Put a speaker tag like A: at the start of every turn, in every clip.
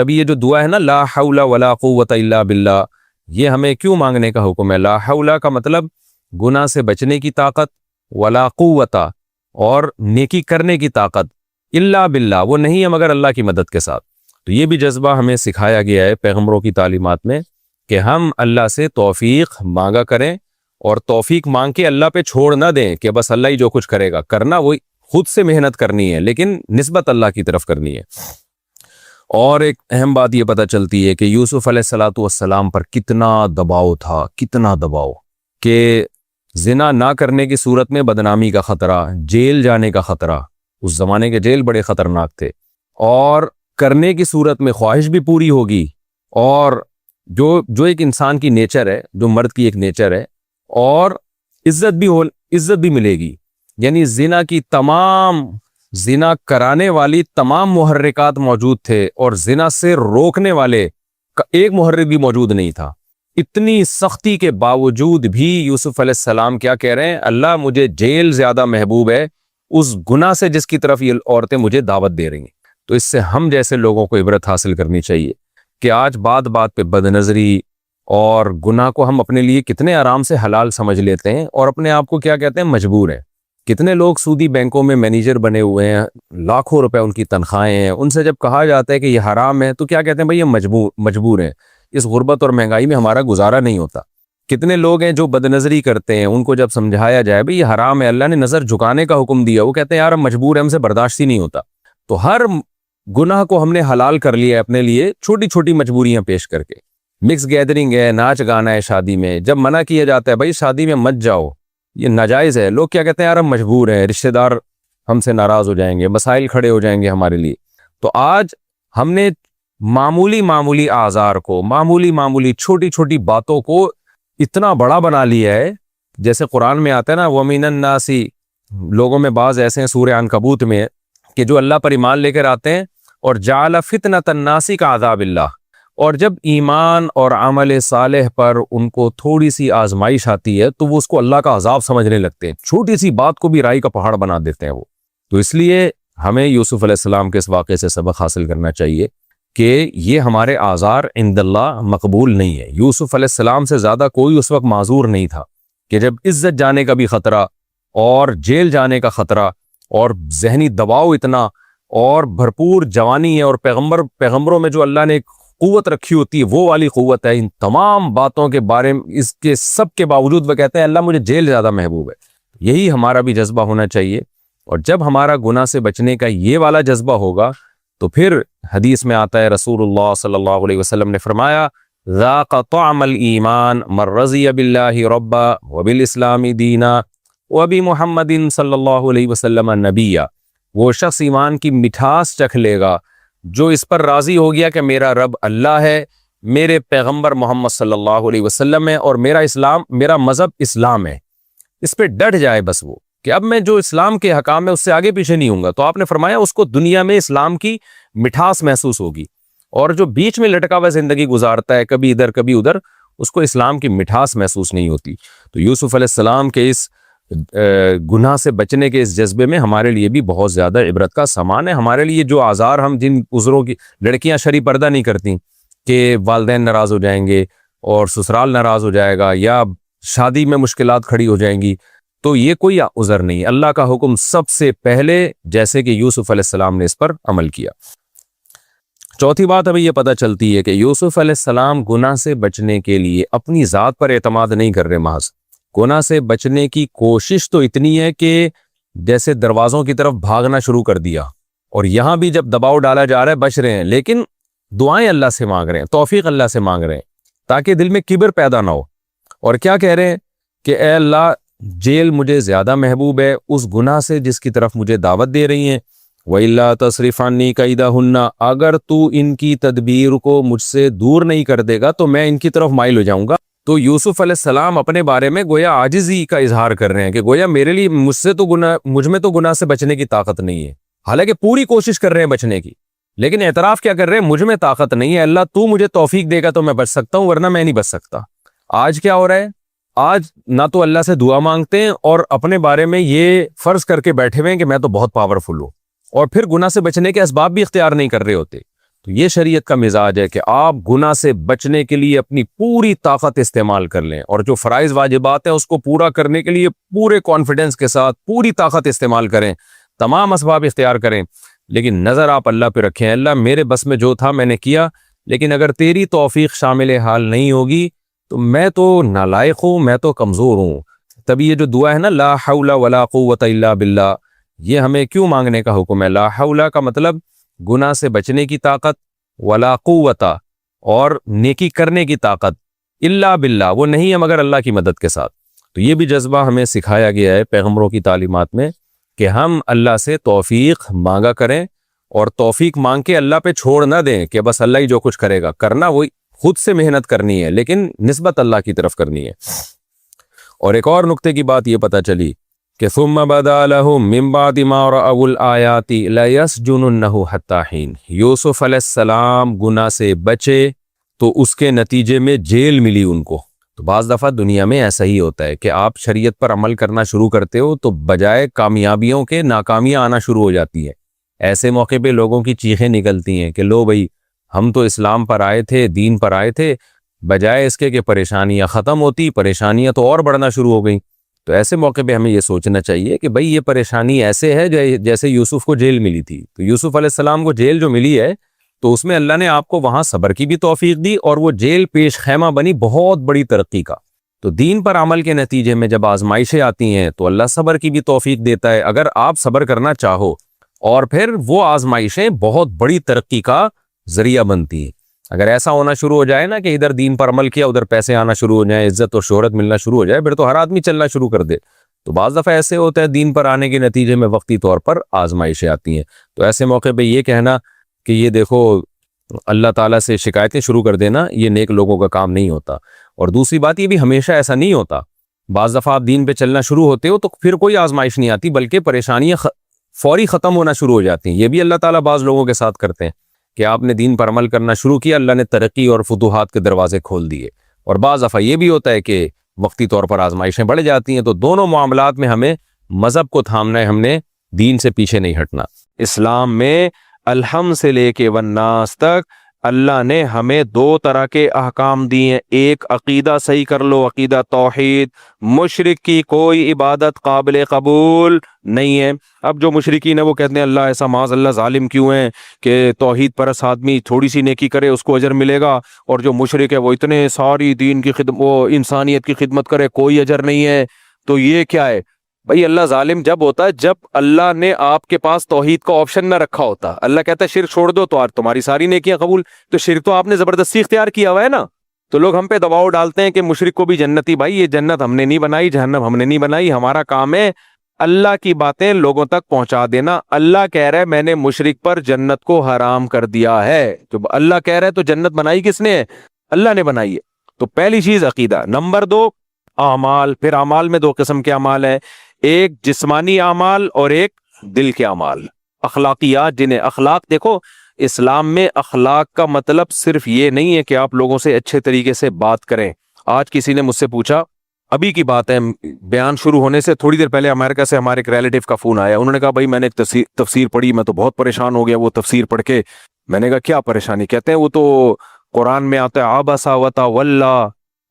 A: تبھی یہ جو دعا ہے نا لا حول ولا قوت الا باللہ، یہ ہمیں کیوں مانگنے کا حکم ہے؟ لا حول کا مطلب گناہ سے بچنے کی طاقت، ولا قوت اور نیکی کرنے کی طاقت، الا باللہ وہ نہیں ہے مگر اللہ کی مدد کے ساتھ۔ تو یہ بھی جذبہ ہمیں سکھایا گیا ہے پیغمبروں کی تعلیمات میں کہ ہم اللہ سے توفیق مانگا کریں، اور توفیق مانگ کے اللہ پہ چھوڑ نہ دیں کہ بس اللہ ہی جو کچھ کرے گا، کرنا وہی خود سے محنت کرنی ہے لیکن نسبت اللہ کی طرف کرنی ہے۔ اور ایک اہم بات یہ پتہ چلتی ہے کہ یوسف علیہ السلام پر کتنا دباؤ تھا، کتنا دباؤ، کہ زنا نہ کرنے کی صورت میں بدنامی کا خطرہ، جیل جانے کا خطرہ، اس زمانے کے جیل بڑے خطرناک تھے، اور کرنے کی صورت میں خواہش بھی پوری ہوگی، اور جو ایک انسان کی نیچر ہے، جو مرد کی ایک نیچر ہے، اور عزت بھی ملے گی۔ یعنی زنا کرانے والی تمام محرکات موجود تھے، اور زنا سے روکنے والے کا ایک محرک بھی موجود نہیں تھا۔ اتنی سختی کے باوجود بھی یوسف علیہ السلام کیا کہہ رہے ہیں؟ اللہ مجھے جیل زیادہ محبوب ہے اس گناہ سے جس کی طرف یہ عورتیں مجھے دعوت دے رہی ہیں۔ تو اس سے ہم جیسے لوگوں کو عبرت حاصل کرنی چاہیے کہ آج بات بات پہ بد نظری اور گناہ کو ہم اپنے لیے کتنے آرام سے حلال سمجھ لیتے ہیں، اور اپنے آپ کو کیا کہتے ہیں؟ مجبور ہیں۔ کتنے لوگ سودی بینکوں میں مینیجر بنے ہوئے ہیں، لاکھوں روپے ان کی تنخواہیں ہیں، ان سے جب کہا جاتا ہے کہ یہ حرام ہے تو کیا کہتے ہیں؟ بھئی یہ مجبور ہیں، اس غربت اور مہنگائی میں ہمارا گزارا نہیں ہوتا۔ کتنے لوگ ہیں جو بد نظری کرتے ہیں، ان کو جب سمجھایا جائے بھئی یہ حرام ہے، اللہ نے نظر جھکانے کا حکم دیا، وہ کہتے ہیں یار ہم مجبور ہیں، ہم سے برداشت ہی نہیں ہوتا۔ تو ہر گناہ کو ہم نے حلال کر لیا ہے اپنے لیے، چھوٹی چھوٹی مجبوریاں پیش کر کے۔ مکس گیدرنگ ہے، ناچ گانا ہے شادی میں، جب منع کیا جاتا ہے بھائی شادی میں مت جاؤ، یہ ناجائز ہے، لوگ کیا کہتے ہیں؟ یار ہم مجبور ہیں، رشتہ دار ہم سے ناراض ہو جائیں گے، مسائل کھڑے ہو جائیں گے ہمارے لیے۔ تو آج ہم نے معمولی آزار کو، معمولی چھوٹی چھوٹی باتوں کو اتنا بڑا بنا لیا ہے۔ جیسے قرآن میں آتا ہے نا وَمِنَ النَّاسِ، لوگوں میں بعض ایسے ہیں سورہ عنکبوت میں کہ جو اللہ پر ایمان لے کر آتے ہیں اور جعل فتنۃ الناس کعذاب اللہ، اور جب ایمان اور عمل صالح پر ان کو تھوڑی سی آزمائش آتی ہے تو وہ اس کو اللہ کا عذاب سمجھنے لگتے ہیں، چھوٹی سی بات کو بھی رائی کا پہاڑ بنا دیتے ہیں وہ۔ تو اس لیے ہمیں یوسف علیہ السلام کے اس واقعے سے سبق حاصل کرنا چاہیے کہ یہ ہمارے آزار عند اللہ مقبول نہیں ہے۔ یوسف علیہ السلام سے زیادہ کوئی اس وقت معذور نہیں تھا کہ جب عزت جانے کا بھی خطرہ، اور جیل جانے کا خطرہ، اور ذہنی دباؤ اتنا، اور بھرپور جوانی ہے، اور پیغمبروں میں جو اللہ نے قوت رکھی ہوتی ہے وہ والی قوت ہے، ان تمام باتوں کے بارے میں اس کے سب کے باوجود وہ کہتے ہیں اللہ مجھے جیل زیادہ محبوب ہے۔ یہی ہمارا بھی جذبہ ہونا چاہیے، اور جب ہمارا گناہ سے بچنے کا یہ والا جذبہ ہوگا تو پھر حدیث میں آتا ہے رسول اللہ صلی اللہ علیہ وسلم نے فرمایا ذاق طعم الایمان من رضی باللہ ربا وبالاسلام دینا وبمحمد صلی اللہ علیہ وسلم نبیا، وہ شخص ایمان کی مٹھاس چکھ لے گا جو اس پر راضی ہو گیا کہ میرا رب اللہ ہے، میرے پیغمبر محمد صلی اللہ علیہ وسلم ہے، اور میرا مذہب اسلام ہے، اس پہ ڈٹ جائے بس وہ کہ اب میں جو اسلام کے حکام ہے اس سے آگے پیچھے نہیں ہوں گا۔ تو آپ نے فرمایا اس کو دنیا میں اسلام کی مٹھاس محسوس ہوگی، اور جو بیچ میں لٹکا ہوا زندگی گزارتا ہے کبھی ادھر کبھی ادھر، اس کو اسلام کی مٹھاس محسوس نہیں ہوتی۔ تو یوسف علیہ السلام کے اس گناہ سے بچنے کے اس جذبے میں ہمارے لیے بھی بہت زیادہ عبرت کا سامان ہے۔ ہمارے لیے جو آزار ہم جن عذروں کی، لڑکیاں شرعی پردہ نہیں کرتی کہ والدین ناراض ہو جائیں گے اور سسرال ناراض ہو جائے گا یا شادی میں مشکلات کھڑی ہو جائیں گی، تو یہ کوئی عذر نہیں۔ اللہ کا حکم سب سے پہلے، جیسے کہ یوسف علیہ السلام نے اس پر عمل کیا۔ چوتھی بات ہمیں یہ پتہ چلتی ہے کہ یوسف علیہ السلام گناہ سے بچنے کے لیے اپنی ذات پر اعتماد نہیں کر رہے، محض گناہ سے بچنے کی کوشش تو اتنی ہے کہ جیسے دروازوں کی طرف بھاگنا شروع کر دیا، اور یہاں بھی جب دباؤ ڈالا جا رہا ہے بچ رہے ہیں، لیکن دعائیں اللہ سے مانگ رہے ہیں، توفیق اللہ سے مانگ رہے ہیں تاکہ دل میں کبر پیدا نہ ہو۔ اور کیا کہہ رہے ہیں کہ اے اللہ جیل مجھے زیادہ محبوب ہے اس گناہ سے جس کی طرف مجھے دعوت دے رہی ہیں، وَإِلَّا تَصْرِفْ عَنِّي كَيْدَهُنَّ، اگر تو ان کی تدبیر کو مجھ سے دور نہیں کر دے گا تو میں ان کی طرف مائل ہو جاؤں گا۔ تو یوسف علیہ السلام اپنے بارے میں گویا عاجزی کا اظہار کر رہے ہیں کہ گویا میرے لیے مجھ میں تو گناہ سے بچنے کی طاقت نہیں ہے، حالانکہ پوری کوشش کر رہے ہیں بچنے کی، لیکن اعتراف کیا کر رہے ہیں؟ مجھ میں طاقت نہیں ہے، اللہ تو مجھے توفیق دے گا تو میں بچ سکتا ہوں، ورنہ میں نہیں بچ سکتا۔ آج کیا ہو رہا ہے؟ آج نہ تو اللہ سے دعا مانگتے ہیں اور اپنے بارے میں یہ فرض کر کے بیٹھے ہوئے ہیں کہ میں تو بہت پاورفل ہوں، اور پھر گناہ سے بچنے کے اسباب بھی اختیار نہیں کر رہے ہوتے۔ تو یہ شریعت کا مزاج ہے کہ آپ گناہ سے بچنے کے لیے اپنی پوری طاقت استعمال کر لیں، اور جو فرائض واجبات ہیں اس کو پورا کرنے کے لیے پورے کانفیڈنس کے ساتھ پوری طاقت استعمال کریں، تمام اسباب اختیار کریں، لیکن نظر آپ اللہ پہ رکھیں، اللہ میرے بس میں جو تھا میں نے کیا، لیکن اگر تیری توفیق شامل حال نہیں ہوگی تو میں تو نالائق ہوں، میں تو کمزور ہوں۔ تبھی یہ جو دعا ہے نا، لا حول ولا قوت الا باللہ، یہ ہمیں کیوں مانگنے کا حکم ہے؟ لا حول کا مطلب گناہ سے بچنے کی طاقت، ولا قوت اور نیکی کرنے کی طاقت، الا باللہ وہ نہیں ہے مگر اللہ کی مدد کے ساتھ۔ تو یہ بھی جذبہ ہمیں سکھایا گیا ہے پیغمبروں کی تعلیمات میں کہ ہم اللہ سے توفیق مانگا کریں، اور توفیق مانگ کے اللہ پہ چھوڑ نہ دیں کہ بس اللہ ہی جو کچھ کرے گا، کرنا وہی خود سے محنت کرنی ہے لیکن نسبت اللہ کی طرف کرنی ہے۔ اور ایک اور نقطے کی بات یہ پتہ چلی کہ ثم بدا لهم من بعد ما رأوا الآیات لیسجننه حتی حین، یوسف علیہ السلام گناہ سے بچے تو اس کے نتیجے میں جیل ملی ان کو۔ تو بعض دفعہ دنیا میں ایسا ہی ہوتا ہے کہ آپ شریعت پر عمل کرنا شروع کرتے ہو تو بجائے کامیابیوں کے ناکامیاں آنا شروع ہو جاتی ہیں۔ ایسے موقع پہ لوگوں کی چیخیں نکلتی ہیں کہ لو بھائی ہم تو اسلام پر آئے تھے، دین پر آئے تھے، بجائے اس کے کہ پریشانیاں ختم ہوتی، پریشانیاں تو اور بڑھنا شروع ہو گئیں۔ تو ایسے موقع پہ ہمیں یہ سوچنا چاہیے کہ بھئی یہ پریشانی ایسے ہے جیسے یوسف کو جیل ملی تھی۔ تو یوسف علیہ السلام کو جیل جو ملی ہے تو اس میں اللہ نے آپ کو وہاں صبر کی بھی توفیق دی، اور وہ جیل پیش خیمہ بنی بہت بڑی ترقی کا۔ تو دین پر عمل کے نتیجے میں جب آزمائشیں آتی ہیں تو اللہ صبر کی بھی توفیق دیتا ہے اگر آپ صبر کرنا چاہو، اور پھر وہ آزمائشیں بہت بڑی ترقی کا ذریعہ بنتی ہیں۔ اگر ایسا ہونا شروع ہو جائے نا کہ ادھر دین پر عمل کیا ادھر پیسے آنا شروع ہو جائیں، عزت اور شہرت ملنا شروع ہو جائے، پھر تو ہر آدمی چلنا شروع کر دے۔ تو بعض دفعہ ایسے ہوتا ہے دین پر آنے کے نتیجے میں وقتی طور پر آزمائشیں آتی ہیں، تو ایسے موقع پہ یہ کہنا کہ یہ دیکھو اللہ تعالیٰ سے شکایتیں شروع کر دینا، یہ نیک لوگوں کا کام نہیں ہوتا۔ اور دوسری بات یہ بھی ہمیشہ ایسا نہیں ہوتا، بعض دفعہ آپ دین پہ چلنا شروع ہوتے ہو تو پھر کوئی آزمائش نہیں آتی بلکہ پریشانیاں فوری ختم ہونا شروع ہو جاتی ہیں۔ یہ بھی اللہ تعالیٰ بعض لوگوں کے ساتھ کرتے ہیں کہ آپ نے دین پر عمل کرنا شروع کیا، اللہ نے ترقی اور فتوحات کے دروازے کھول دیے۔ اور بعض دفعہ یہ بھی ہوتا ہے کہ وقتی طور پر آزمائشیں بڑھ جاتی ہیں۔ تو دونوں معاملات میں ہمیں مذہب کو تھامنا ہے، ہم نے دین سے پیچھے نہیں ہٹنا۔ اسلام میں الحم سے لے کے والناس تک اللہ نے ہمیں دو طرح کے احکام دیے ہیں۔ ایک عقیدہ صحیح کر لو، عقیدہ توحید، مشرک کی کوئی عبادت قابل قبول نہیں ہے۔ اب جو مشرکین ہیں وہ کہتے ہیں اللہ ایسا معاذ اللہ ظالم کیوں ہیں کہ توحید پرست آدمی تھوڑی سی نیکی کرے اس کو اجر ملے گا، اور جو مشرک ہے وہ اتنے ساری دین کی خدمت، وہ انسانیت کی خدمت کرے کوئی اجر نہیں ہے۔ تو یہ کیا ہے بھائی؟ اللہ ظالم جب ہوتا ہے جب اللہ نے آپ کے پاس توحید کا آپشن نہ رکھا ہوتا۔ اللہ کہتا ہے شرک چھوڑ دو تو تمہاری ساری نیکیاں قبول، تو شرک تو آپ نے زبردستی اختیار کیا ہوا ہے نا۔ تو لوگ ہم پہ دباؤ ڈالتے ہیں کہ مشرک کو بھی جنتی، بھائی یہ جنت ہم نے نہیں بنائی، جہنم ہم نے نہیں بنائی، ہمارا کام ہے اللہ کی باتیں لوگوں تک پہنچا دینا۔ اللہ کہہ رہا ہے میں نے مشرک پر جنت کو حرام کر دیا ہے، تو اللہ کہہ رہا ہے تو جنت بنائی کس نے ہے؟ اللہ نے بنائی ہے۔ تو پہلی چیز عقیدہ۔ نمبر دو اعمال۔ پھر اعمال میں دو قسم کے اعمال ہیں، ایک جسمانی اعمال اور ایک دل کے اعمال، اخلاقیات جنہیں اخلاق۔ دیکھو اسلام میں اخلاق کا مطلب صرف یہ نہیں ہے کہ آپ لوگوں سے اچھے طریقے سے بات کریں۔ آج کسی نے مجھ سے پوچھا، ابھی کی بات ہے، بیان شروع ہونے سے تھوڑی دیر پہلے امریکہ سے ہمارے ایک ریلیٹیو کا فون آیا، انہوں نے کہا بھائی میں نے ایک تفسیر پڑھی، میں تو بہت پریشان ہو گیا وہ تفسیر پڑھ کے۔ میں نے کہا کیا پریشانی؟ کہتے ہیں وہ تو قرآن میں آتا ہے عبس وتولی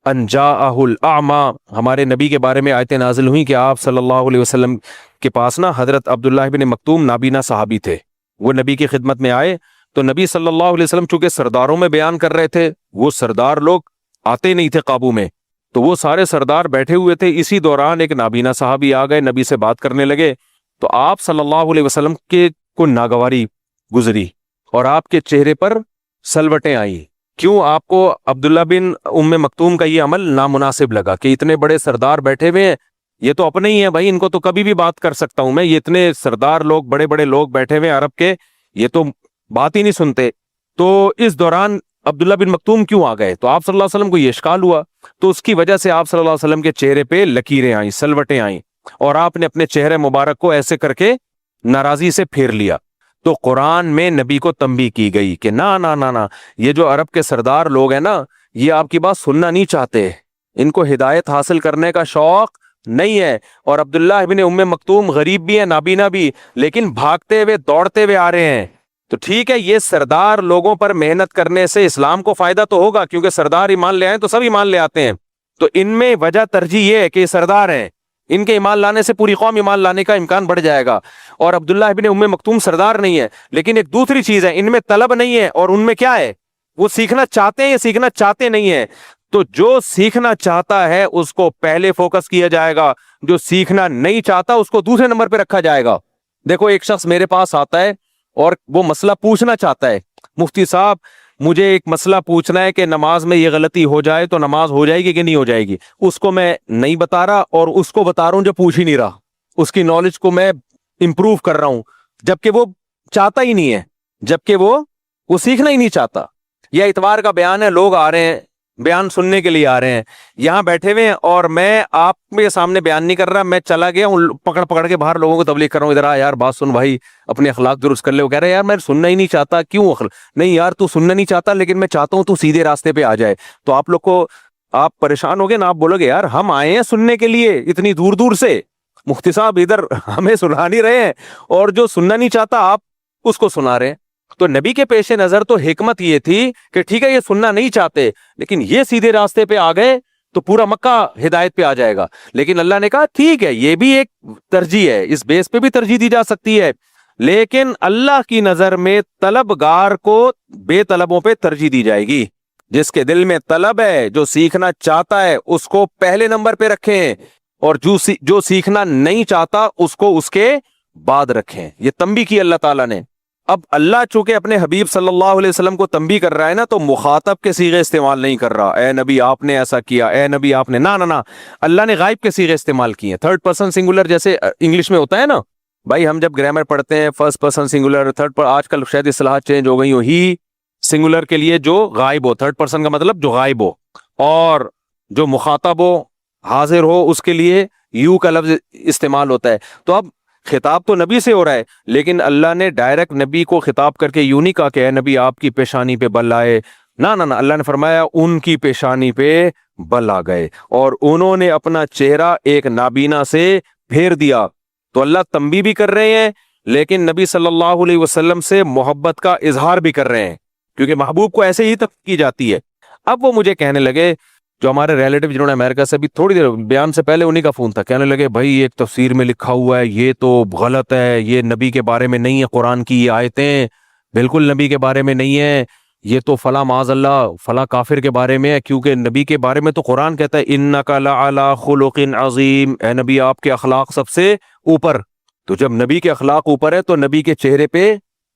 A: ان جاءہ الاعمی، ہمارے نبی کے بارے میں آیتیں نازل ہوئیں کہ آپ صلی اللہ علیہ وسلم کے پاس نا حضرت عبداللہ بن مکتوم نابینا صحابی تھے، وہ نبی کی خدمت میں آئے تو نبی صلی اللہ علیہ وسلم چونکہ سرداروں میں بیان کر رہے تھے، وہ سردار لوگ آتے نہیں تھے قابو میں، تو وہ سارے سردار بیٹھے ہوئے تھے۔ اسی دوران ایک نابینا صحابی آ گئے، نبی سے بات کرنے لگے، تو آپ صلی اللہ علیہ وسلم کے کو ناگواری گزری اور آپ کے چہرے پر سلوٹیں آئیں۔ کیوں؟ آپ کو عبداللہ بن ام مکتوم کا یہ عمل نامناسب لگا کہ اتنے بڑے سردار بیٹھے ہوئے ہیں، یہ تو اپنے ہی ہیں بھائی، ان کو تو کبھی بھی بات کر سکتا ہوں میں، یہ اتنے سردار لوگ، بڑے بڑے لوگ بیٹھے ہوئے ہیں عرب کے، یہ تو بات ہی نہیں سنتے۔ تو اس دوران عبداللہ بن مکتوم کیوں آ گئے؟ تو آپ صلی اللہ علیہ وسلم کو یہ اشکال ہوا، تو اس کی وجہ سے آپ صلی اللہ علیہ وسلم کے چہرے پہ لکیریں آئیں، سلوٹیں آئیں، اور آپ نے اپنے چہرے مبارک کو ایسے کر کے ناراضی سے پھیر لیا۔ تو قرآن میں نبی کو تنبیہ کی گئی کہ نا نا نا نا، یہ جو عرب کے سردار لوگ ہیں نا، یہ آپ کی بات سننا نہیں چاہتے، ان کو ہدایت حاصل کرنے کا شوق نہیں ہے۔ اور عبداللہ ابن ام مکتوم غریب بھی ہیں، نابینا بھی، لیکن بھاگتے ہوئے دوڑتے ہوئے آ رہے ہیں تو ٹھیک ہے، یہ سردار لوگوں پر محنت کرنے سے اسلام کو فائدہ تو ہوگا، کیونکہ سردار ایمان لے آئیں تو سب ایمان لے آتے ہیں، تو ان میں وجہ ترجیح یہ ہے کہ یہ سردار ہیں، ان کے ایمان لانے سے پوری قوم ایمان لانے کا امکان بڑھ جائے گا۔ اور عبداللہ ابن ام مکتوم سردار نہیں ہے، لیکن ایک دوسری چیز ہے، ان میں طلب نہیں ہے، اور ان میں کیا ہے، وہ سیکھنا چاہتے ہیں یا سیکھنا چاہتے نہیں ہیں۔ تو جو سیکھنا چاہتا ہے اس کو پہلے فوکس کیا جائے گا، جو سیکھنا نہیں چاہتا اس کو دوسرے نمبر پہ رکھا جائے گا۔ دیکھو، ایک شخص میرے پاس آتا ہے اور وہ مسئلہ پوچھنا چاہتا ہے، مفتی صاحب مجھے ایک مسئلہ پوچھنا ہے کہ نماز میں یہ غلطی ہو جائے تو نماز ہو جائے گی کہ نہیں ہو جائے گی۔ اس کو میں نہیں بتا رہا، اور اس کو بتا رہا ہوں جو پوچھ ہی نہیں رہا، اس کی نالج کو میں امپروو کر رہا ہوں، جبکہ وہ چاہتا ہی نہیں ہے، جبکہ وہ سیکھنا ہی نہیں چاہتا۔ یہ اتوار کا بیان ہے، لوگ آ رہے ہیں بیان سننے کے لیے، آ رہے ہیں یہاں بیٹھے ہوئے ہیں، اور میں آپ کے سامنے بیان نہیں کر رہا، میں چلا گیا ہوں پکڑ کے باہر لوگوں کو تبلیغ کر رہا ہوں، ادھر آ یار بات سن بھائی، اپنے اخلاق درست کر لے۔ وہ کہہ رہے یار میں سننا ہی نہیں چاہتا، کیوں نہیں یار تو سننا نہیں چاہتا، لیکن میں چاہتا ہوں تو سیدھے راستے پہ آ جائے۔ تو آپ لوگ کو، آپ پریشان ہو گے نا، آپ بولو گے یار ہم آئے ہیں سننے کے لیے اتنی دور دور سے، مفتی صاحب ادھر ہمیں سنا نہیں رہے ہیں، اور جو سننا نہیں چاہتا آپ اس کو سنا رہے ہیں۔ تو نبی کے پیش نظر تو حکمت یہ تھی کہ ٹھیک ہے یہ سننا نہیں چاہتے، لیکن یہ سیدھے راستے پہ آ گئے تو پورا مکہ ہدایت پہ آ جائے گا۔ لیکن اللہ نے کہا ٹھیک ہے یہ بھی ایک ترجیح ہے، اس بیس پہ بھی ترجیح دی جا سکتی ہے، لیکن اللہ کی نظر میں طلبگار کو بے طلبوں پہ ترجیح دی جائے گی۔ جس کے دل میں طلب ہے، جو سیکھنا چاہتا ہے اس کو پہلے نمبر پہ رکھیں، اور جو سیکھنا نہیں چاہتا اس کو اس کے بعد رکھیں۔ یہ تنبیہ کی اللہ تعالیٰ نے۔ اب اللہ چونکہ اپنے حبیب صلی اللہ علیہ وسلم کو تنبیہ کر رہا ہے نا، تو مخاطب کے صیغے استعمال نہیں کر رہا، اے نبی آپ نے ایسا کیا، اے نبی آپ نے، نہ اللہ نے غائب کے صیغے استعمال کیے ہیں، تھرڈ پرسن سنگولر جیسے انگلش میں ہوتا ہے نا بھائی، ہم جب گرامر پڑھتے ہیں فرسٹ پرسن سنگولر، تھرڈ پر، آج کل شاید اصطلاحات چینج ہو گئی ہوں، ہی سنگولر کے لیے جو غائب ہو، تھرڈ پرسن کا مطلب جو غائب ہو، اور جو مخاطب ہو حاضر ہو اس کے لیے یو کا لفظ استعمال ہوتا ہے۔ تو اب خطاب تو نبی سے ہو رہا ہے، لیکن اللہ نے ڈائریکٹ نبی کو خطاب کر کے یوں نہیں کہا کہ اے نبی آپ کی پیشانی پہ بل آئے، نہ اللہ نے فرمایا ان کی پیشانی پہ بل آ گئے، اور انہوں نے اپنا چہرہ ایک نابینا سے پھیر دیا۔ تو اللہ تنبیہ بھی کر رہے ہیں، لیکن نبی صلی اللہ علیہ وسلم سے محبت کا اظہار بھی کر رہے ہیں، کیونکہ محبوب کو ایسے ہی تک کی جاتی ہے۔ اب وہ مجھے کہنے لگے، جو ہمارے ریلیٹیو جنہوں نے امریکہ سے بھی تھوڑی دیر بیان سے پہلے انہی کا فون تھا، کہنے لگے بھائی ایک تفسیر میں لکھا ہوا ہے یہ تو غلط ہے، یہ نبی کے بارے میں نہیں ہے، قرآن کی یہ آیتیں بالکل نبی کے بارے میں نہیں ہے، یہ تو فلاں معاذ اللہ فلاں کافر کے بارے میں ہے، کیونکہ نبی کے بارے میں تو قرآن کہتا ہے انک لعلی خلق عظیم، اے نبی آپ کے اخلاق سب سے اوپر۔ تو جب نبی کے اخلاق اوپر ہے تو نبی کے چہرے پہ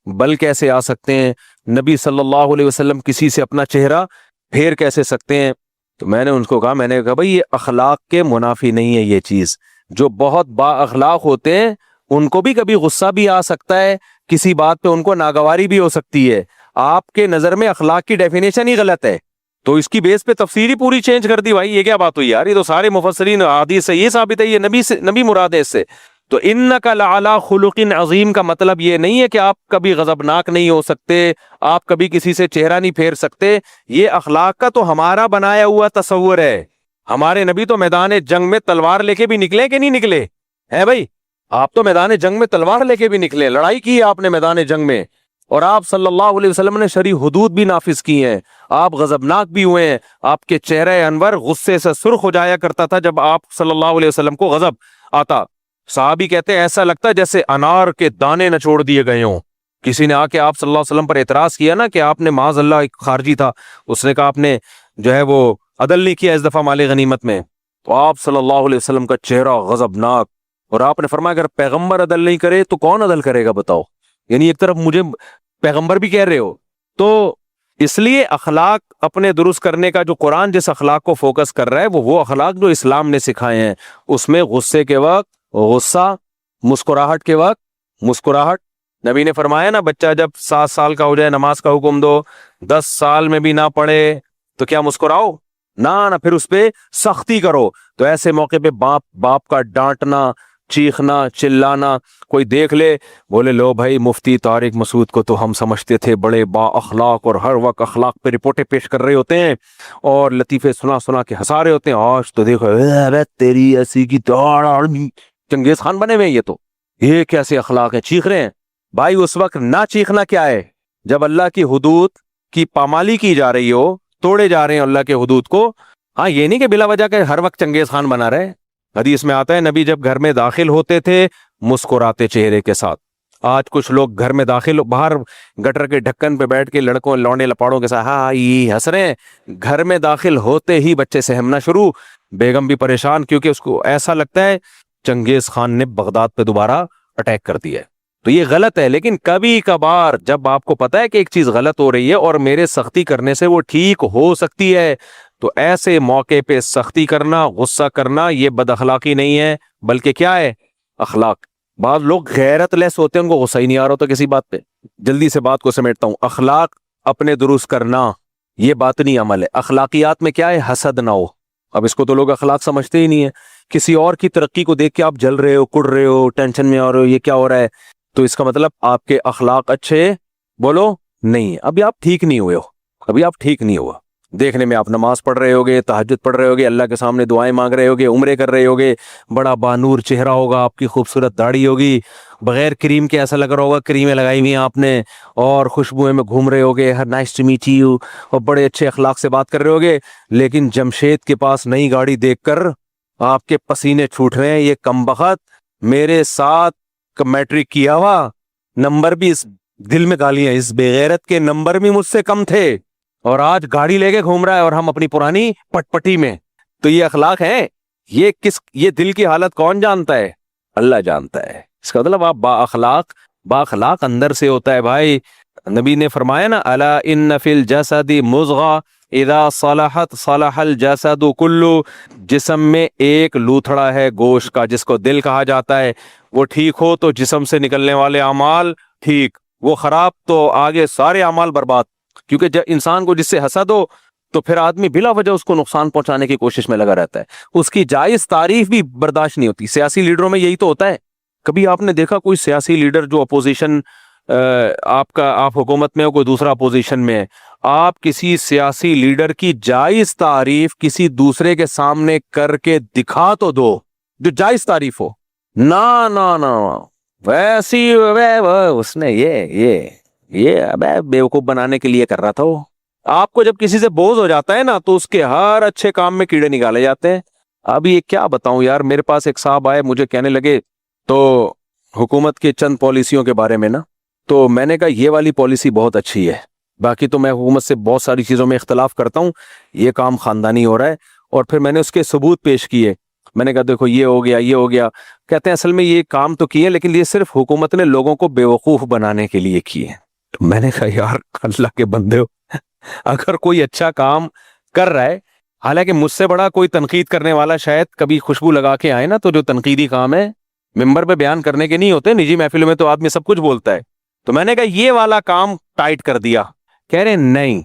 A: بل کیسے آ سکتے ہیں؟ نبی صلی اللہ علیہ وسلم کسی سے اپنا چہرہ پھیر کیسے سکتے ہیں؟ تو میں نے ان کو کہا، میں نے کہا بھائی یہ اخلاق کے منافی نہیں ہے، یہ چیز جو بہت با اخلاق ہوتے ہیں ان کو بھی کبھی غصہ بھی آ سکتا ہے، کسی بات پہ ان کو ناگواری بھی ہو سکتی ہے، آپ کے نظر میں اخلاق کی ڈیفینیشن ہی غلط ہے، تو اس کی بیس پہ تفسیر ہی پوری چینج کر دی۔ بھائی یہ کیا بات ہوئی یار، یہ تو سارے مفسرین حدیث سے یہ ثابت ہے، یہ نبی مراد ہے اس سے۔ تو انک لعلی خلق عظیم کا مطلب یہ نہیں ہے کہ آپ کبھی غضبناک نہیں ہو سکتے، آپ کبھی کسی سے چہرہ نہیں پھیر سکتے، یہ اخلاق کا تو ہمارا بنایا ہوا تصور ہے۔ ہمارے نبی تو میدان جنگ میں تلوار لے کے بھی نکلے کہ نہیں نکلے ہیں بھائی؟ آپ تو میدان جنگ میں تلوار لے کے بھی نکلے، لڑائی کی ہے آپ نے میدان جنگ میں، اور آپ صلی اللہ علیہ وسلم نے شرعی حدود بھی نافذ کی ہیں، آپ غضبناک بھی ہوئے ہیں، آپ کے چہرہ انور غصے سے سرخ ہو جایا کرتا تھا جب آپ صلی اللہ علیہ وسلم کو غضب آتا، صحابی کہتے ہیں ایسا لگتا جیسے انار کے دانے نچوڑ دیے گئے ہوں۔ کسی نے آ کے آپ صلی اللہ علیہ وسلم پر اعتراض کیا نا کہ آپ نے معاذ اللہ ایک خارجی تھا، اس نے کہا آپ نے جو ہے وہ عدل نہیں کیا اس دفعہ مال غنیمت میں، تو آپ صلی اللہ علیہ وسلم کا چہرہ غضبناک، اور آپ نے فرمایا اگر پیغمبر عدل نہیں کرے تو کون عدل کرے گا بتاؤ؟ یعنی ایک طرف مجھے پیغمبر بھی کہہ رہے ہو، تو اس لیے اخلاق اپنے درست کرنے کا جو قرآن جس اخلاق کو فوکس کر رہا ہے وہ اخلاق جو اسلام نے سکھائے ہیں، اس میں غصے کے وقت غصہ، مسکراہٹ کے وقت مسکراہٹ۔ نبی نے فرمایا نا بچہ جب 7 سال کا ہو جائے نماز کا حکم دو، 10 سال میں بھی نہ پڑھے تو کیا مسکراؤ؟ نہ پھر اس پہ سختی کرو۔ تو ایسے موقع پہ باپ کا ڈانٹنا، چیخنا، چلانا، کوئی دیکھ لے بولے لو بھائی مفتی طارق مسعود کو تو ہم سمجھتے تھے بڑے با اخلاق اور ہر وقت اخلاق پہ رپورٹیں پیش کر رہے ہوتے ہیں اور لطیفے سنا کے ہنسا رہے ہوتے ہیں، آج تو دیکھو تیری ایسی کی چنگیز خان بنے ہوئے، یہ تو یہ کیسے اخلاق ہیں، چیخ رہے ہیں۔ بھائی اس وقت نہ چیخنا کیا ہے جب اللہ کی حدود کی پامالی کی جا رہی ہو, توڑے جا رہے ہیں اللہ کے حدود کو. ہاں یہ نہیں کہ بلا وجہ کہ ہر وقت چنگیز خان بنا رہے. حدیث میں آتا ہے نبی جب گھر میں داخل ہوتے تھے مسکراتے چہرے کے ساتھ. آج کچھ لوگ گھر میں داخل باہر گٹر کے ڈھکن پہ بیٹھ کے لڑکوں لونے لپاڑوں کے ساتھ ہاں یہ ہنس رہے ہیں. گھر میں داخل ہوتے ہی بچے سہمنا شروع, بیگم بھی پریشان کیونکہ اس کو ایسا لگتا ہے چنگیز خان نے بغداد پہ دوبارہ اٹیک کر دیا ہے. تو یہ غلط ہے. لیکن کبھی کبھار جب آپ کو پتا ہے کہ ایک چیز غلط ہو رہی ہے اور میرے سختی کرنے سے وہ ٹھیک ہو سکتی ہے, تو ایسے موقع پہ سختی کرنا, غصہ کرنا یہ بد اخلاقی نہیں ہے بلکہ کیا ہے, اخلاق. بعض لوگ غیرت لیس ہوتے ہیں, ان کو غصہ ہی نہیں آ رہا ہوتا کسی بات پہ. جلدی سے بات کو سمیٹتا ہوں. اخلاق اپنے درست کرنا یہ باطنی عمل ہے. اخلاقیات میں کیا ہے, حسد نہ ہو. اب اس کو تو لوگ اخلاق سمجھتے ہی نہیں ہے. کسی اور کی ترقی کو دیکھ کے آپ جل رہے ہو, کڑ رہے ہو, ٹینشن میں آ رہے ہو, یہ کیا ہو رہا ہے, تو اس کا مطلب آپ کے اخلاق اچھے بولو نہیں, ابھی آپ ٹھیک نہیں ہوئے ہو, ابھی آپ ٹھیک نہیں ہوا. دیکھنے میں آپ نماز پڑھ رہے ہوگے, تہجد پڑھ رہے ہوگے, اللہ کے سامنے دعائیں مانگ رہے ہوگے, عمرے کر رہے ہوگے, بڑا بانور چہرہ ہوگا, آپ کی خوبصورت داڑھی ہوگی, بغیر کریم کے ایسا لگ رہا ہوگا کریمیں لگائی ہوئی ہیں آپ نے, اور خوشبوئیں میں گھوم رہے ہوگے, ہر نائس ٹو میٹ یو, اور بڑے اچھے اخلاق سے بات کر رہے ہوگے. لیکن جمشید کے پاس نئی گاڑی دیکھ کر آپ کے پسینے چھوٹ رہے ہیں. یہ کمبخت میرے ساتھ میٹرک کیا ہوا, نمبر بھی اس دل میں گالیاں, اس بے غیرت کے نمبر بھی مجھ سے کم تھے اور آج گاڑی لے کے گھوم رہا ہے اور ہم اپنی پرانی پٹ پٹی میں. تو یہ اخلاق ہے؟ یہ دل کی حالت کون جانتا ہے؟ اللہ جانتا ہے. اس کا مطلب آپ با اخلاق اندر سے ہوتا ہے بھائی. نبی نے فرمایا نا, الا ان فی الجسد مضغہ اذا صلحت صلح الجسد کلو. جسم میں ایک لوتھڑا ہے گوشت کا جس کو دل کہا جاتا ہے, وہ ٹھیک ہو تو جسم سے نکلنے والے اعمال ٹھیک, وہ خراب تو آگے سارے اعمال برباد. کیونکہ جب انسان کو جس سے حسد ہو تو پھر آدمی بلا وجہ اس کو نقصان پہنچانے کی کوشش میں لگا رہتا ہے, اس کی جائز تعریف بھی برداشت نہیں ہوتی. سیاسی لیڈروں میں یہی تو ہوتا ہے. کبھی آپ نے دیکھا کوئی سیاسی لیڈر جو اپوزیشن, آپ حکومت میں ہو, کوئی دوسرا اپوزیشن میں ہے, آپ کسی سیاسی لیڈر کی جائز تعریف کسی دوسرے کے سامنے کر کے دکھا تو دو جو جائز تعریف ہو. نا ویسی اس نے یہ ابے بیوقوف بنانے کے لیے کر رہا تھا وہ. آپ کو جب کسی سے بوجھ ہو جاتا ہے نا تو اس کے ہر اچھے کام میں کیڑے نکالے جاتے ہیں. اب یہ کیا بتاؤں یار, میرے پاس ایک صاحب آئے, مجھے کہنے لگے تو حکومت کے چند پالیسیوں کے بارے میں نا, تو میں نے کہا یہ والی پالیسی بہت اچھی ہے, باقی تو میں حکومت سے بہت ساری چیزوں میں اختلاف کرتا ہوں, یہ کام خاندانی ہو رہا ہے. اور پھر میں نے اس کے ثبوت پیش کیے. میں نے کہا دیکھو یہ ہو گیا. کہتے ہیں اصل میں یہ کام تو کیے لیکن یہ صرف حکومت نے لوگوں کو بیوقوف بنانے کے لیے کیے. تو میں نے کہا یار اللہ کے بندے ہو, اگر کوئی اچھا کام کر رہا ہے, حالانکہ مجھ سے بڑا کوئی تنقید کرنے والا شاید کبھی خوشبو لگا کے آئے نا, تو جو تنقیدی کام ہے ممبر پہ بیان کرنے کے نہیں ہوتے, نجی محفلوں میں تو آدمی سب کچھ بولتا ہے. تو میں نے کہا یہ والا کام ٹائٹ کر دیا. کہہ رہے نہیں,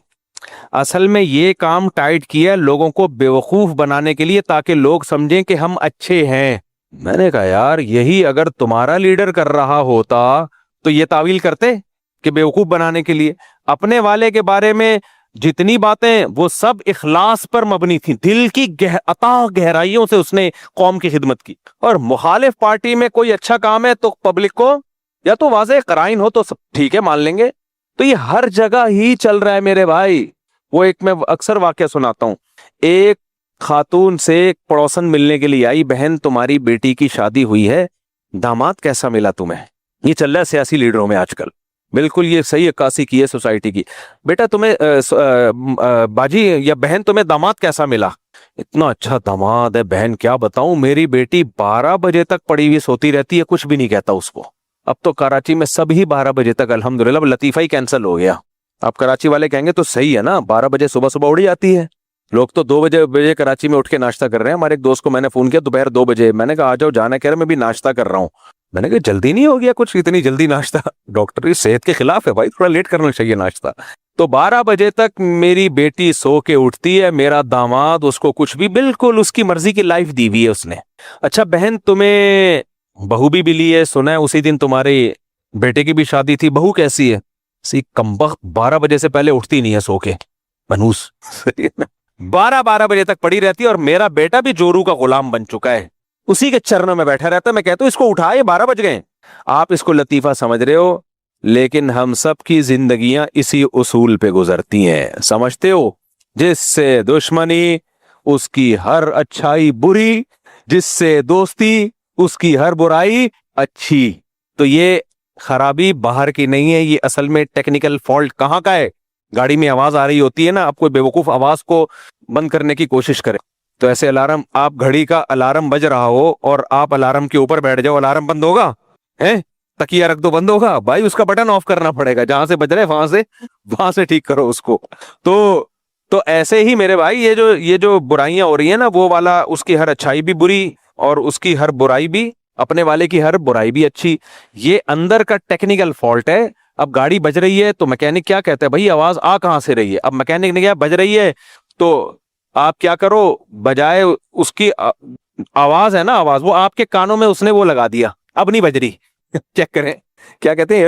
A: اصل میں یہ کام ٹائٹ کیا لوگوں کو بیوقوف بنانے کے لیے تاکہ لوگ سمجھیں کہ ہم اچھے ہیں. میں نے کہا یار یہی اگر تمہارا لیڈر کر رہا ہوتا تو یہ تعویل کرتے کہ بیوقوف بنانے کے لیے. اپنے والے کے بارے میں جتنی باتیں وہ سب اخلاص پر مبنی تھیں, دل کی عطا گہرائیوں سے اس نے قوم کی خدمت کی. اور مخالف پارٹی میں کوئی اچھا کام ہے تو پبلک کو یا تو واضح قرائن ہو تو سب ٹھیک ہے مان لیں گے. تو یہ ہر جگہ ہی چل رہا ہے میرے بھائی. وہ ایک میں اکثر واقعہ سناتا ہوں, ایک خاتون سے ایک پڑوسن ملنے کے لیے آئی, بہن تمہاری بیٹی کی شادی ہوئی ہے, داماد کیسا ملا تمہیں. یہ چل رہا ہے سیاسی لیڈروں میں آج کل, بالکل یہ صحیح عکاسی کی ہے سوسائٹی کی. بیٹا تمہیں باجی یا بہن تمہیں داماد کیسا ملا. اتنا اچھا داماد ہے بہن, کیا بتاؤں, میری بیٹی 12 بجے تک پڑی ہوئی سوتی رہتی ہے, کچھ بھی نہیں کہتا اس کو. اب تو کراچی میں سب ہی 12 بجے تک الحمدللہ, لطیفہ ہی کینسل ہو گیا. آپ کراچی والے کہیں گے تو صحیح ہے نا, 12 بجے صبح اڑی جاتی ہے. لوگ تو 2 بجے کراچی میں اٹھ کے ناشتہ کر رہے ہیں. ہمارے ایک دوست کو میں نے فون کیا دوپہر 2 بجے, میں نے کہا آ جاؤ, جانا کہہ رہے میں بھی ناشتہ کر رہا ہوں. میں نے کہا جلدی نہیں ہو گیا کچھ, اتنی جلدی ناشتہ؟ ڈاکٹر صحت کے خلاف ہے بھائی, تھوڑا لیٹ کرنا چاہیے ناشتہ. تو 12 بجے تک میری بیٹی سو کے اٹھتی ہے, میرا داماد اس کو کچھ بھی, بالکل اس کی مرضی کی لائف دی ہوئی ہے اس نے. اچھا بہن تمہیں بہو بھی ملی ہے, سنا ہے اسی دن تمہارے بیٹے کی بھی شادی تھی, بہو کیسی ہے؟ سی کمبخت 12 بجے سے پہلے اٹھتی نہیں ہے سو کے, منوس 12 بجے تک پڑی رہتی ہے. اور میرا بیٹا بھی جورو کا غلام بن چکا ہے, اسی کے چرنوں میں بیٹھا رہتا ہے. میں کہتا ہوں اس کو اٹھائے, 12 بج گئے. آپ اس کو لطیفہ سمجھ رہے ہو, لیکن ہم سب کی زندگیاں اسی اصول پہ گزرتی ہیں, سمجھتے ہو؟ جس سے دشمنی اس کی ہر اچھائی بری, جس سے دوستی اس کی ہر برائی اچھی. تو یہ خرابی باہر کی نہیں ہے, یہ اصل میں ٹیکنیکل فالٹ کہاں کا ہے؟ گاڑی میں آواز آ رہی ہوتی ہے نا, آپ کوئی بیوقوف آواز کو بند کرنے کی کوشش کرے تو ایسے الارم, آپ گھڑی کا الارم بج رہا ہو اور آپ الارم کے اوپر بیٹھ جاؤ, الارم بند ہوگا؟ تکیہ رکھ دو, بند ہوگا بھائی, اس کا بٹن آف کرنا پڑے گا, جہاں سے بج رہے وہاں سے ٹھیک کرو اس کو. تو ایسے ہی میرے بھائی یہ جو برائیاں ہو رہی ہیں نا, وہ والا اس کی ہر اچھائی بھی بری اور اس کی ہر برائی بھی, اپنے والے کی ہر برائی بھی اچھی, یہ اندر کا ٹیکنیکل فالٹ ہے. اب گاڑی بج رہی ہے تو میکینک کیا کہتا ہے, بھائی آواز آ کہاں سے رہی ہے؟ اب میکینک نے کیا, بج رہی ہے تو آپ کیا کرو, بجائے اس کی آواز ہے نا, آواز وہ آپ کے کانوں میں اس نے وہ لگا دیا, اب نہیں بج رہی. چیک کریں, کیا کہتے ہیں,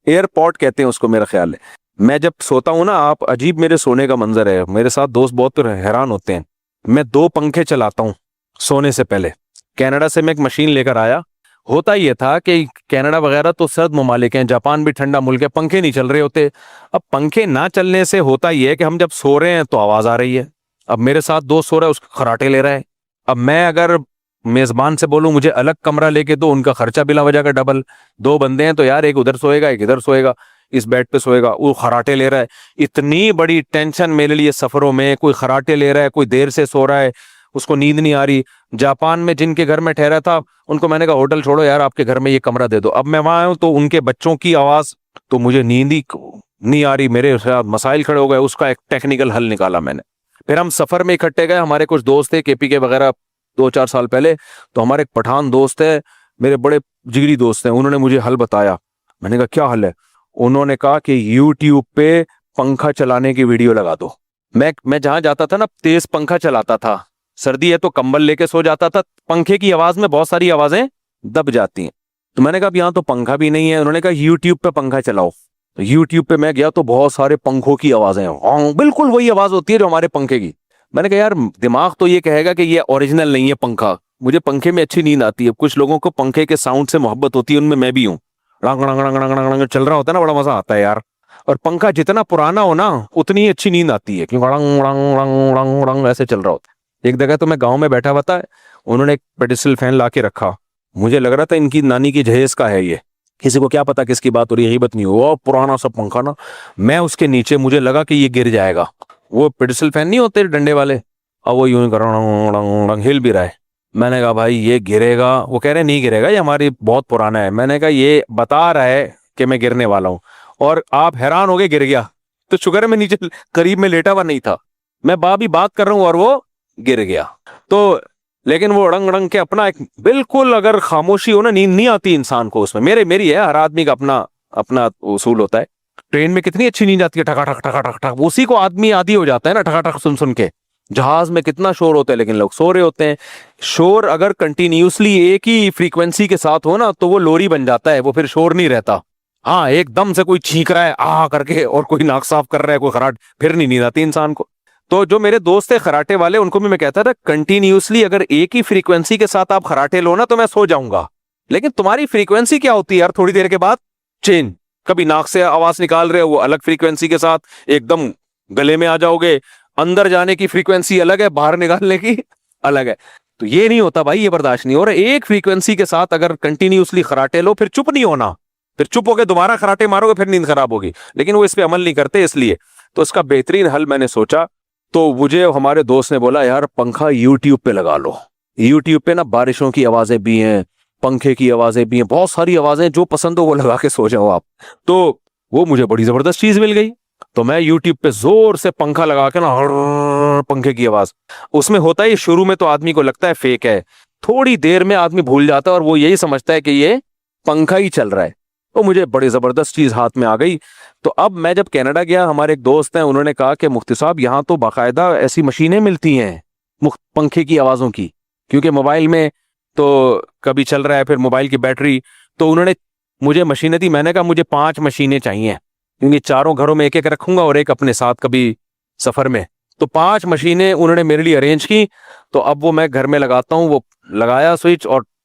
A: ایئرپورٹ کہتے ہیں اس کو میرا خیال ہے. میں جب سوتا ہوں نا, آپ عجیب میرے سونے کا منظر ہے, میرے ساتھ دوست بہت حیران ہوتے ہیں. میں 2 پنکھے چلاتا ہوں سونے سے پہلے. کینیڈا سے میں ایک مشین لے کر آیا. ہوتا یہ تھا کہ کینیڈا وغیرہ تو سرد ممالک ہیں, جاپان بھی ٹھنڈا ملک ہے, پنکھے نہیں چل رہے ہوتے. اب پنکھے نہ چلنے سے ہوتا یہ ہے کہ ہم جب سو رہے ہیں تو آواز آ رہی ہے. اب میرے ساتھ دوست سو رہا ہے, اس کو خراٹے لے رہا ہے. اب میں اگر میزبان سے بولوں مجھے الگ کمرہ لے کے دو, ان کا خرچہ بلا وجہ کا ڈبل. 2 بندے ہیں تو یار ایک ادھر سوئے گا ایک ادھر سوئے گا, اس بیڈ پہ سوئے گا, وہ خراٹے لے رہا ہے. اتنی بڑی ٹینشن میرے لیے سفروں میں, کوئی خراٹے لے رہا ہے, کوئی دیر سے سو رہا ہے, اس کو نیند نہیں آ رہی. جاپان میں جن کے گھر میں ٹھہرا تھا ان کو میں نے کہا ہوٹل چھوڑو یار, آپ کے گھر میں یہ کمرہ دے دو. اب میں وہاں آؤں تو ان کے بچوں کی آواز, تو مجھے نیند ہی نہیں آ رہی, میرے ساتھ مسائل کھڑے ہو گئے. اس کا ایک ٹیکنیکل حل نکالا میں نے. پھر ہم سفر میں اکٹھے گئے, ہمارے کچھ دوست تھے کے پی کے وغیرہ 2-4 سال پہلے, تو ہمارے ایک پٹھان دوست ہے, میرے بڑے جگری دوست ہیں, انہوں نے مجھے حل بتایا. میں نے کہا کیا حل ہے؟ انہوں نے کہا کہ یوٹیوب پہ پنکھا چلانے کی ویڈیو لگا دو. میں جہاں جاتا تھا نا تیز پنکھا چلاتا تھا, سردی ہے تو کمبل لے کے سو جاتا تھا, پنکھے کی آواز میں بہت ساری آوازیں دب جاتی ہیں. تو میں نے کہا اب یہاں تو پنکھا بھی نہیں ہے. انہوں نے کہا یوٹیوب پہ پنکھا چلاؤ. تو یوٹیوب پہ میں گیا تو بہت سارے پنکھوں کی آوازیں, بالکل وہی آواز ہوتی ہے جو ہمارے پنکھے کی. میں نے کہا یار دماغ تو یہ کہے گا کہ یہ اوریجنل نہیں ہے پنکھا, مجھے پنکھے میں اچھی نیند آتی ہے. کچھ لوگوں کو پنکھے کے ساؤنڈ سے محبت ہوتی ہے, ان میں بھی ہوں. رنگ رنگ رنگ رنگ رنگ چل رہا ہوتا ہے نا, بڑا مزہ آتا ہے یار. اور پنکھا جتنا پرانا ہو نا اتنی اچھی نیند آتی ہے, کیونکہ رنگ رنگ رنگ رنگ رنگ ایسے چل رہا ہوتا ہے. ایک جگہ تو میں گاؤں میں بیٹھا ہوا تھا, انہوں نے ایک پیڈسٹل فین لا کے رکھا, مجھے لگ رہا تھا ان کی نانی کی جہیز کا ہے یہ, کسی کو کیا پتا کس کی بات ہو رہی ہے, غیبت نہیں ہوا, پرانا سا پنکھا نا. میں اس کے نیچے, مجھے لگا کہ یہ گر جائے گا. وہ پیڈسٹل فین نہیں ہوتے ڈنڈے والے, اور وہ یوں ہل بھی رہا ہے. میں نے کہا بھائی یہ گرے گا. وہ کہہ رہے نہیں گرے گا, یہ ہماری بہت پرانا ہے. میں نے کہا یہ بتا رہا ہے کہ میں گرنے والا ہوں, اور آپ حیران ہو گئے گر گیا. تو شکر ہے میں نیچے قریب میں لیٹا ہوا نہیں تھا, میں بھی بات کر رہا ہوں اور وہ گر گیا. تو لیکن وہ رنگ رنگ کے اپنا ایک بالکل, اگر خاموشی ہو نا نیند نہیں آتی انسان کو اس میں. میری ہے, ہر آدمی کا اپنا اصول ہوتا ہے. ٹرین میں کتنی اچھی نیند آتی ہے, ٹھکا ٹھک ٹھکا ٹھک ٹھک, اسی کو آدمی عادی ہو جاتا ہے نا, ٹھکا ٹھک سن کے. جہاز میں کتنا شور ہوتا ہے لیکن لوگ سو رہے ہوتے ہیں. شور اگر کنٹینیوسلی ایک ہی فریکوینسی کے ساتھ ہو نا تو وہ لوری بن جاتا ہے, وہ پھر شور نہیں رہتا. ہاں ایک دم سے کوئی چھینک رہا ہے آ کر کے, اور کوئی ناک صاف کر رہا ہے, کوئی خراٹ, پھر نہیں نیند آتی انسان کو. تو جو میرے دوست تھے خراٹے والے, ان کو بھی میں کہتا تھا کنٹینیوسلی اگر ایک ہی فریکوینسی کے ساتھ آپ خراٹے لو نا تو میں سو جاؤں گا, لیکن تمہاری فریکوینسی کیا ہوتی ہے یار, تھوڑی دیر کے بعد چینج. کبھی ناک سے آواز نکال رہے ہو وہ الگ فریکوینسی کے ساتھ ایک دم گلے میں آ جاؤ گے, اندر جانے کی فریکوینسی الگ ہے, باہر نکالنے کی الگ ہے. تو یہ نہیں ہوتا بھائی, یہ برداشت نہیں ہو رہا. ایک فریکوینسی کے ساتھ اگر کنٹینیوسلی خراٹے لو, پھر چپ نہیں ہونا, پھر چپ ہو کے دوبارہ خراٹے مارو گے, پھر نیند خراب ہوگی. لیکن وہ اس پہ عمل نہیں کرتے, اس لیے تو اس کا بہترین حل میں نے سوچا. تو مجھے ہمارے دوست نے بولا یار پنکھا یوٹیوب پہ لگا لو. یوٹیوب پہ نا بارشوں کی آوازیں بھی ہیں, پنکھے کی آوازیں بھی ہیں, بہت ساری آوازیں, جو پسند ہو وہ لگا کے سو جاؤ آپ. تو وہ مجھے بڑی زبردست چیز مل گئی. تو میں یوٹیوب پہ زور سے پنکھا لگا کے نا, پنکھے کی آواز. اس میں ہوتا ہے شروع میں تو آدمی کو لگتا ہے فیک ہے, تھوڑی دیر میں آدمی بھول جاتا ہے اور وہ یہی سمجھتا ہے کہ یہ پنکھا ہی چل رہا ہے. تو مجھے بڑی زبردست چیز ہاتھ میں آ گئی. تو اب میں جب کینیڈا گیا, ہمارے ایک دوست ہیں, انہوں نے کہا کہ مفتی صاحب یہاں تو باقاعدہ ایسی مشینیں ملتی ہیں پنکھے کی آوازوں کی, کیونکہ موبائل میں تو کبھی چل رہا ہے, پھر موبائل کی بیٹری. تو انہوں نے مجھے مشینیں دی. میں نے کہا مجھے 5 مشینیں چاہیے, کیونکہ چاروں گھروں میں ایک ایک رکھوں گا اور ایک اپنے ساتھ کبھی سفر میں. تو 5 مشینیں انہوں نے میرے لیے ارینج کی. تو اب وہ میں گھر میں لگاتا ہوں, وہ لگایا سوئچ اور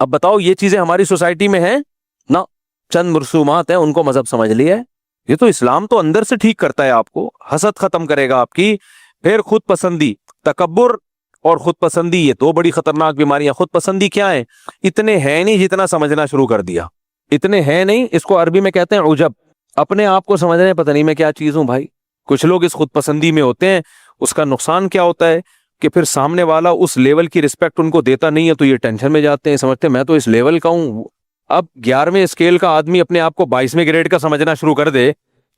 A: اب بتاؤ یہ چیزیں ہماری سوسائٹی میں ہیں نہ؟ چند رسومات ہیں ان کو مذہب سمجھ لیا ہے. یہ تو اسلام تو اندر سے ٹھیک کرتا ہے آپ کو، حسد ختم کرے گا آپ کی. پھر خود پسندی، تکبر اور خود پسندی، یہ دو بڑی خطرناک بیماریاں. خود پسندی کیا ہے؟ اتنے ہے نہیں جتنا سمجھنا شروع کر دیا. اتنے ہے نہیں، اس کو عربی میں کہتے ہیں عجب. اپنے آپ کو سمجھ رہے ہیں پتہ نہیں میں کیا چیز ہوں بھائی. کچھ لوگ اس خود پسندی میں ہوتے ہیں. اس کا نقصان کیا ہوتا ہے کہ پھر سامنے والا اس لیول کی رسپیکٹ ان کو دیتا نہیں ہے تو یہ ٹینشن میں جاتے ہیں، سمجھتے ہیں میں تو اس لیول کا ہوں. اب 11ویں اسکیل کا آدمی اپنے آپ کو 22ویں گریڈ کا سمجھنا شروع کر دے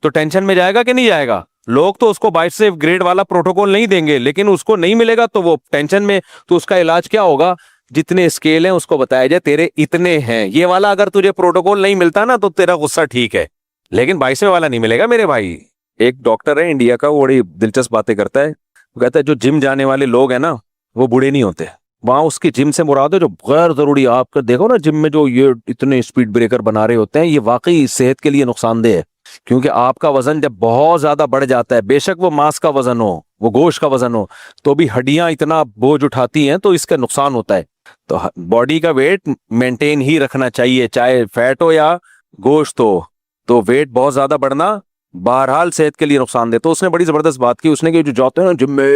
A: تو ٹینشن میں جائے گا کہ نہیں جائے گا؟ لوگ تو اس کو 22 گریڈ والا پروٹوکول نہیں دیں گے، لیکن اس کو نہیں ملے گا تو وہ ٹینشن میں. تو اس کا علاج کیا ہوگا؟ جتنے اسکیل ہیں اس کو بتایا جائے تیرے اتنے ہیں. یہ والا اگر تجھے پروٹوکول نہیں ملتا نا تو تیرا غصہ ٹھیک ہے، لیکن 22ویں والا نہیں ملے گا میرے بھائی. ایک ڈاکٹر ہے انڈیا کا، وہ بڑی دلچسپ باتیں کرتا ہے. وہ کہتا ہے جو جم جانے والے لوگ ہیں نا وہ بوڑھے نہیں ہوتے. وہاں اس کی جم سے مراد ہے جو غیر ضروری، آپ کا دیکھو نا جم میں جو یہ اتنے اسپیڈ بریکر بنا رہے ہوتے ہیں، یہ واقعی صحت کے لیے نقصان دہ ہے. کیونکہ آپ کا وزن جب بہت زیادہ بڑھ جاتا ہے، بے شک وہ ماس کا وزن ہو، وہ گوشت کا وزن ہو، تو بھی ہڈیاں اتنا بوجھ اٹھاتی ہیں تو اس کا نقصان ہوتا ہے. تو باڈی کا ویٹ مینٹین ہی رکھنا چاہیے، چاہے فیٹ ہو یا گوشت ہو. تو ویٹ بہت زیادہ بڑھنا بہرحال صحت کے لیے نقصان دہ. تو اس نے بڑی زبردست بات کی. اس نے کہ جو جاتے ہیں نا جم میں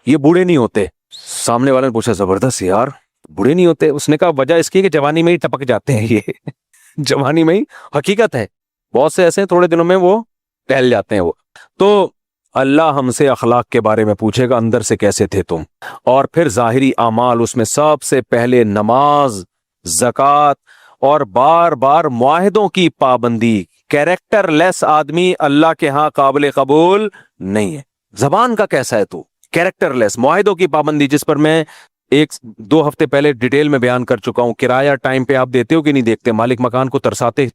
A: یہ بوڑھے نہیں ہوتے. سامنے والے نے پوچھا زبردست یار بوڑھے نہیں ہوتے؟ اس نے کہا وجہ اس کی کہ جوانی میں ہی ٹپک جاتے ہیں یہ جوانی میں ہی. حقیقت ہے، بہت سے ایسے ہیں تھوڑے دنوں میں وہ ٹہل جاتے ہیں وہ. تو اللہ ہم سے اخلاق کے بارے میں پوچھے گا، اندر سے کیسے تھے تم. اور پھر ظاہری اعمال، اس میں سب سے پہلے نماز، زکوٰۃ اور بار بار معاہدوں کی پابندی. کیریکٹر لیس آدمی اللہ کے ہاں قابل قبول نہیں ہے. زبان کا کیسا ہے تو؟ کیریکٹر لیس. معاہدوں کی پابندی جس پر میں 1-2 ہفتے پہلے ڈیٹیل میں بیان کر چکا ہوں. کرایہ ٹائم پہ آپ دیتے ہو کہ نہیں دیکھتے؟ مالک مکان کو ترساتے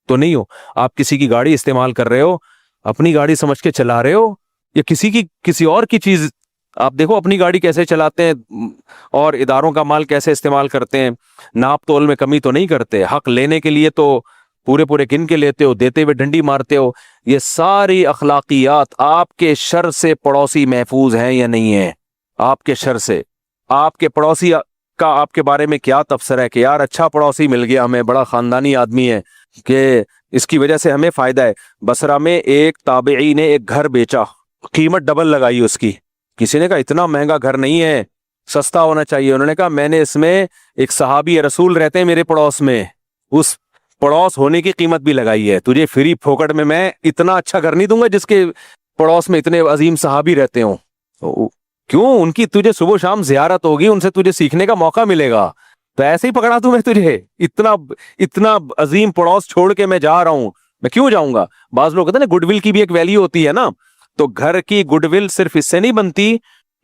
A: تو نہیں ہو؟ آپ کسی کی گاڑی استعمال کر رہے ہو، اپنی گاڑی سمجھ کے چلا رہے ہو یا کسی اور کی چیز؟ آپ دیکھو اپنی گاڑی کیسے چلاتے ہیں اور اداروں کا مال کیسے استعمال کرتے ہیں. ناپ تول میں کمی تو نہیں کرتے. حق لینے کے لیے تو پورے گن کے لیتے ہو، دیتے ہوئے ڈنڈی مارتے ہو. یہ ساری اخلاقیات آپ کے شر سے پڑوسی محفوظ ہیں یا نہیں ہیں؟ آپ کے شر سے. آپ کے پڑوسی کا آپ کے بارے میں کیا تبصرہ ہے کہ یار اچھا پڑوسی مل گیا ہمیں، بڑا خاندانی آدمی ہے کہ اس کی وجہ سے ہمیں فائدہ ہے. بصرہ میں ایک تابعی نے ایک گھر بیچا، قیمت ڈبل لگائی اس کی. کسی نے کہا اتنا مہنگا گھر نہیں ہے، سستا ہونا چاہیے. انہوں نے کہا میں نے اس میں ایک صحابی رسول رہتے ہیں میرے پڑوس میں، اس پڑوس ہونے کی قیمت بھی لگائی ہے. تجھے فری پھوکٹ میں اتنا اچھا گھر نہیں دوں گا جس کے پڑوس میں اتنے عظیم صحابی رہتے ہوں. کیوں؟ ان کی تجھے صبح و شام زیارت ہوگی، ان سے تجھے سیکھنے کا موقع ملے گا. تو ایسے ہی پکڑا دوں میں تجھے؟ اتنا عظیم پڑوس چھوڑ کے میں جا رہا ہوں، میں کیوں جاؤں گا؟ بعض لوگ کہتے ہیں نا گڈ ول کی بھی ایک ویلیو ہوتی ہے نا. تو گھر کی گڈ ول صرف اس سے نہیں بنتی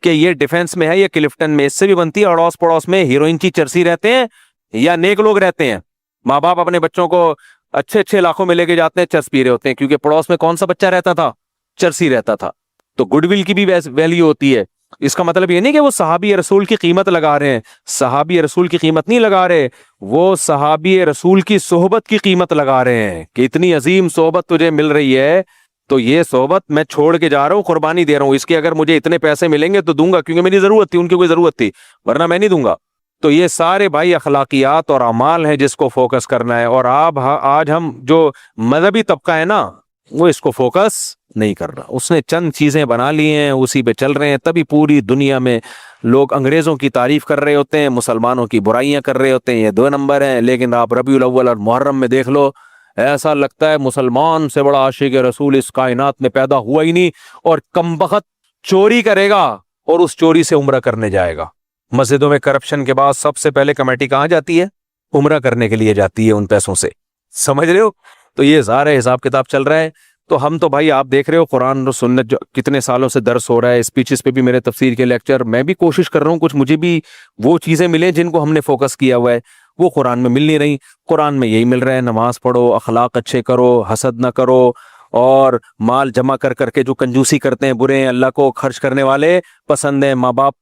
A: کہ یہ ڈیفنس میں ہے یا کلفٹن میں، اس سے بھی بنتی ہے اڑوس پڑوس میں ہیروئن کی چرسی رہتے ہیں یا نیک لوگ رہتے ہیں. ماں باپ اپنے بچوں کو اچھے علاقوں میں لے کے جاتے ہیں، چرس پی رہے ہوتے ہیں، کیونکہ پڑوس میں کون سا بچہ رہتا تھا؟ چرسی رہتا تھا. تو گڈ ول کی بھی ویلیو ہوتی ہے. اس کا مطلب یہ نہیں کہ وہ صحابی رسول کی قیمت لگا رہے ہیں. صحابی رسول کی قیمت نہیں لگا رہے، وہ صحابی رسول کی صحبت کی قیمت لگا رہے ہیں کہ اتنی عظیم صحبت تجھے مل رہی ہے تو یہ صحبت میں چھوڑ کے جا رہا ہوں، قربانی دے رہا ہوں. اس کے اگر مجھے اتنے پیسے ملیں گے تو دوں گا کیونکہ میری ضرورت تھی، ان کی کوئی ضرورت تھی، ورنہ میں نہیں دوں گا. تو یہ سارے بھائی اخلاقیات اور اعمال ہیں جس کو فوکس کرنا ہے. اور آج ہم جو مذہبی طبقہ ہے نا وہ اس کو فوکس نہیں کر رہا. اس نے چند چیزیں بنا لی ہیں، اسی پہ چل رہے ہیں. تبھی پوری دنیا میں لوگ انگریزوں کی تعریف کر رہے ہوتے ہیں، مسلمانوں کی برائیاں کر رہے ہوتے ہیں. یہ 2 نمبر ہیں. لیکن آپ ربیع الاول اور محرم میں دیکھ لو، ایسا لگتا ہے مسلمان سے بڑا عاشق رسول اس کائنات میں پیدا ہوا ہی نہیں. اور کمبخت چوری کرے گا اور اس چوری سے عمرہ کرنے جائے گا. مسجدوں میں کرپشن کے بعد سب سے پہلے کمیٹی کہاں جاتی ہے؟ عمرہ کرنے کے لیے جاتی ہے ان پیسوں سے. سمجھ رہے ہو؟ تو یہ سارے حساب کتاب چل رہا ہے. تو ہم تو بھائی آپ دیکھ رہے ہو قرآن اور سنت جو کتنے سالوں سے درس ہو رہا ہے، اسپیچز پہ بھی میرے تفسیر کے لیکچر، میں بھی کوشش کر رہا ہوں کچھ مجھے بھی وہ چیزیں ملیں جن کو ہم نے فوکس کیا ہوا ہے. وہ قرآن میں مل نہیں رہی. قرآن میں یہی مل رہا ہے نماز پڑھو، اخلاق اچھے کرو، حسد نہ کرو، اور مال جمع کر کے جو کنجوسی کرتے ہیں برے ہیں، اللہ کو خرچ کرنے والے پسند ہیں. ماں باپ